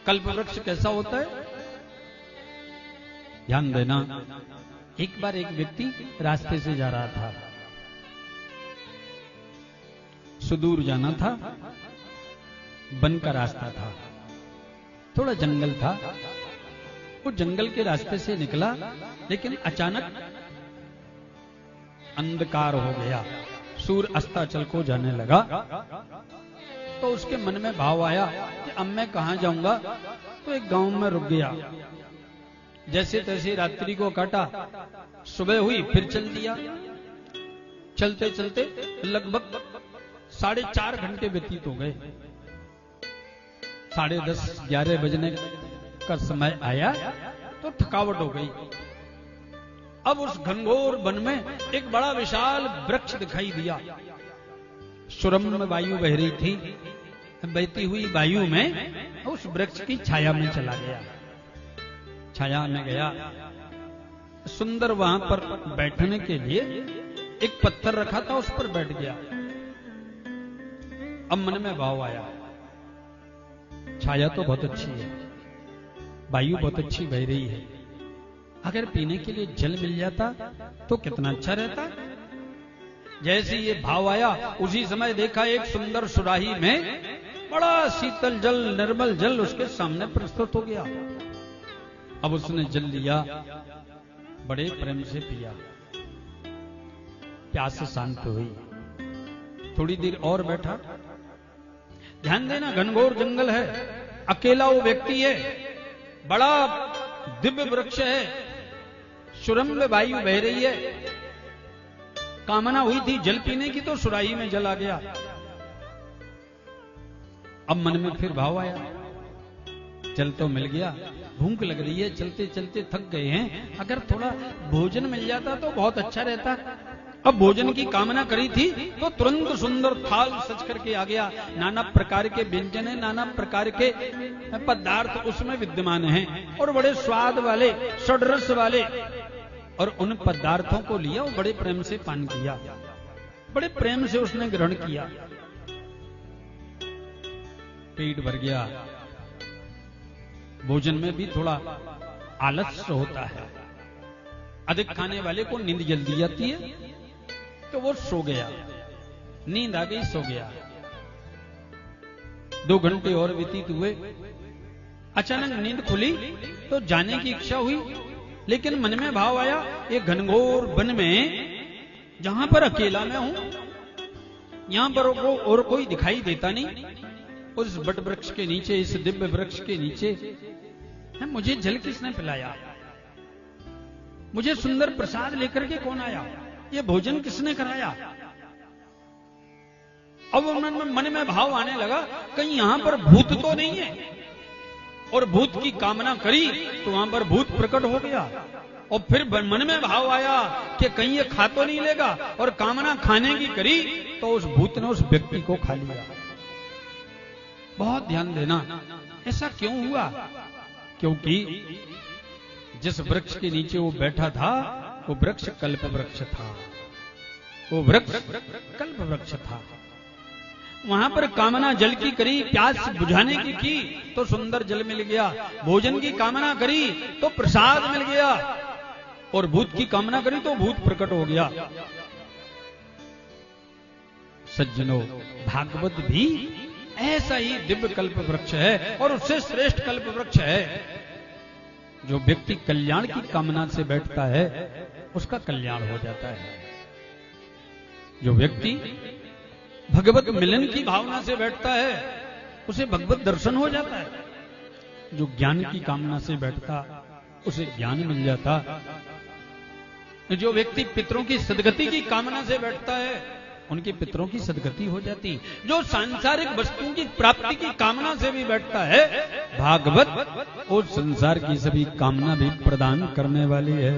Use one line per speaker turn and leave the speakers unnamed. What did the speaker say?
कल्प वृक्ष कैसा होता है? ध्यान देना। एक बार एक व्यक्ति रास्ते से जा रहा था, सुदूर जाना था, वन का रास्ता था, थोड़ा जंगल था। वो जंगल के रास्ते से निकला, लेकिन अचानक अंधकार हो गया, सूर्य अस्ताचल को जाने लगा। तो उसके मन में भाव आया कि अब मैं कहां जाऊंगा? तो एक गांव में रुक गया। जैसे तैसे रात्रि को काटा, सुबह हुई फिर चल दिया। चलते चलते लगभग 4.5 घंटे व्यतीत हो गए। 10:30 11 बजने का समय आया तो थकावट हो गई। अब उस घनघोर वन में एक बड़ा विशाल वृक्ष दिखाई दिया। सुरम्य वायु बह रही थी, बहती हुई वायु में उस वृक्ष की छाया में चला गया। छाया में गया, सुंदर वहां पर बैठने के लिए एक पत्थर रखा था, उस पर बैठ गया। अब मन में भाव आया, छाया तो बहुत अच्छी है, वायु बहुत अच्छी बह रही है, अगर पीने के लिए जल मिल जाता तो कितना अच्छा रहता। जैसे ये भाव आया, उसी समय देखा एक सुंदर सुराही में बड़ा शीतल जल, निर्मल जल उसके सामने प्रस्तुत हो गया। अब उसने जल लिया, बड़े प्रेम से पिया, प्यास शांत हुई। थोड़ी देर और बैठा। ध्यान देना, घनघोर जंगल है, अकेला वो व्यक्ति है, बड़ा दिव्य वृक्ष है, सुरम्य वायु बह रही है। कामना हुई थी जल पीने की, तो सुराही में जल आ गया। अब मन में फिर भाव आया, जल तो मिल गया, भूख लग रही है, चलते चलते थक गए हैं, अगर थोड़ा भोजन मिल जाता तो बहुत अच्छा रहता। अब भोजन की कामना करी थी तो तुरंत सुंदर थाल सज करके आ गया। नाना प्रकार के व्यंजन है, नाना प्रकार के पदार्थ उसमें विद्यमान हैं और बड़े स्वाद वाले, षड्रस वाले। और उन पदार्थों को लिया, वो बड़े प्रेम से पान किया, बड़े प्रेम से उसने ग्रहण किया। पेट भर गया। भोजन में भी थोड़ा आलस्य होता है, अधिक खाने वाले को नींद जल्दी आती है, तो वो सो गया, नींद आ गई, सो गया। 2 घंटे और व्यतीत हुए। अचानक नींद खुली तो जाने की इच्छा हुई, लेकिन मन में भाव आया, ये घनघोर वन में जहां पर अकेला मैं हूं, यहां पर और कोई दिखाई देता नहीं। उस बट वृक्ष के नीचे, इस दिव्य वृक्ष के नीचे मुझे जल किसने पिलाया? मुझे सुंदर प्रसाद लेकर के कौन आया? ये भोजन किसने कराया? अब मन में भाव आने लगा, कहीं यहां पर भूत तो नहीं है? और भूत की कामना करी तो वहां पर भूत प्रकट हो गया। और फिर मन में भाव आया कि कहीं ये खा तो नहीं लेगा, और कामना खाने की करी तो उस भूत ने उस व्यक्ति को खा लिया। बहुत ध्यान देना, ऐसा क्यों हुआ? क्योंकि जिस वृक्ष के नीचे वो बैठा था, वो वृक्ष कल्प वृक्ष था। वो वृक्ष कल्प वृक्ष था। वहां पर कामना जल की करी, प्यास बुझाने की तो सुंदर जल मिल गया। भोजन की कामना करी तो प्रसाद मिल गया, और भूत की कामना करी तो भूत प्रकट हो गया। सज्जनों, भागवत भी ऐसा ही दिव्य कल्प वृक्ष है, और उससे श्रेष्ठ कल्प वृक्ष है। जो व्यक्ति कल्याण की कामना से बैठता है, उसका कल्याण हो जाता है। जो व्यक्ति भगवत मिलन की भावना से बैठता है, उसे भगवत दर्शन हो जाता है। जो ज्ञान की कामना से बैठता, उसे ज्ञान मिल जाता। जो व्यक्ति पितरों की सदगति की कामना से बैठता है, उनके पितरों की सदगति हो जाती। जो सांसारिक वस्तुओं की प्राप्ति की कामना से भी बैठता है, भागवत और संसार की सभी कामना भी प्रदान करने वाली है।